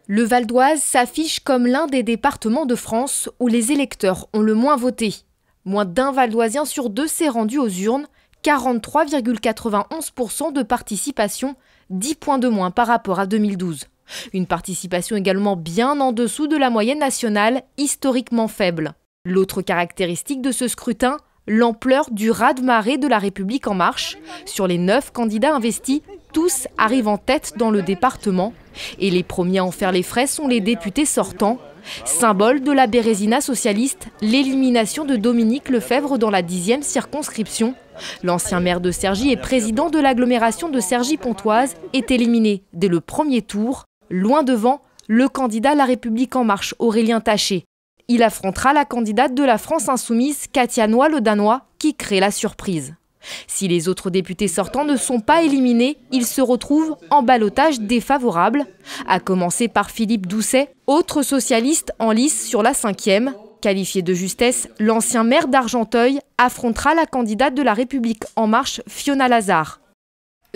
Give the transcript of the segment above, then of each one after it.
Le Val d'Oise s'affiche comme l'un des départements de France où les électeurs ont le moins voté. Moins d'un Val-d'Oisien sur deux s'est rendu aux urnes, 43,91% de participation, 10 points de moins par rapport à 2012. Une participation également bien en dessous de la moyenne nationale, historiquement faible. L'autre caractéristique de ce scrutin, l'ampleur du raz-de-marée de La République En Marche. Sur les 9 candidats investis, tous arrivent en tête dans le département. Et les premiers à en faire les frais sont les députés sortants. Symbole de la Bérésina socialiste, l'élimination de Dominique Lefebvre dans la 10e circonscription. L'ancien maire de Cergy et président de l'agglomération de Cergy-Pontoise est éliminé dès le premier tour. Loin devant, le candidat La République En Marche, Aurélien Taché. Il affrontera la candidate de la France Insoumise, Katia Noix-Le-Danois, qui crée la surprise. Si les autres députés sortants ne sont pas éliminés, ils se retrouvent en ballottage défavorable, à commencer par Philippe Doucet, autre socialiste en lice sur la 5e. Qualifié de justesse, l'ancien maire d'Argenteuil affrontera la candidate de La République En Marche, Fiona Lazare.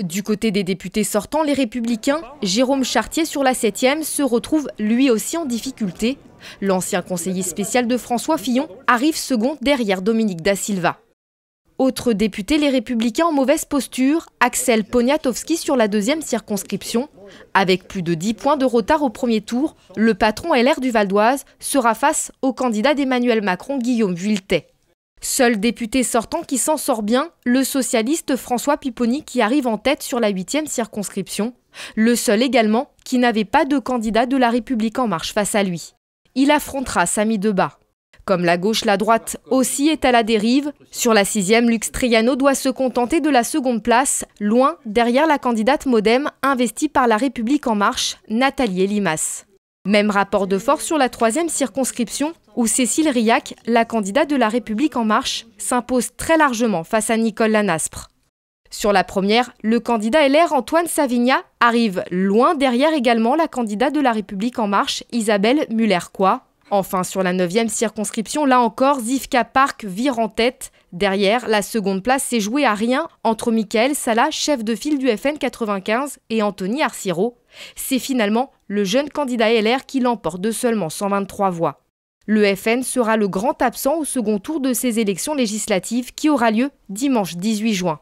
Du côté des députés sortants, les Républicains, Jérôme Chartier sur la 7e se retrouve lui aussi en difficulté. L'ancien conseiller spécial de François Fillon arrive second derrière Dominique Da Silva. Autre député, les Républicains en mauvaise posture, Axel Poniatowski sur la 2e circonscription. Avec plus de 10 points de retard au premier tour, le patron LR du Val d'Oise sera face au candidat d'Emmanuel Macron, Guillaume Vuilletet. Seul député sortant qui s'en sort bien, le socialiste François Pipponi qui arrive en tête sur la 8e circonscription. Le seul également qui n'avait pas de candidat de La République En Marche face à lui. Il affrontera Samy Debat. Comme la gauche, la droite aussi est à la dérive. Sur la 6e, Lux Triano doit se contenter de la seconde place, loin derrière la candidate MoDem investie par La République En Marche, Nathalie Elimas. Même rapport de force sur la 3e circonscription, où Cécile Riac, la candidate de La République En Marche, s'impose très largement face à Nicole Lanaspre. Sur la première, le candidat LR Antoine Savignat arrive loin derrière également la candidate de La République En Marche, Isabelle Muller-Coix. Enfin, sur la 9e circonscription, là encore, Zivka Park vire en tête. Derrière, la seconde place s'est jouée à rien entre Michael Salah, chef de file du FN 95, et Anthony Arciro. C'est finalement le jeune candidat LR qui l'emporte de seulement 123 voix. Le FN sera le grand absent au second tour de ces élections législatives qui aura lieu dimanche 18 juin.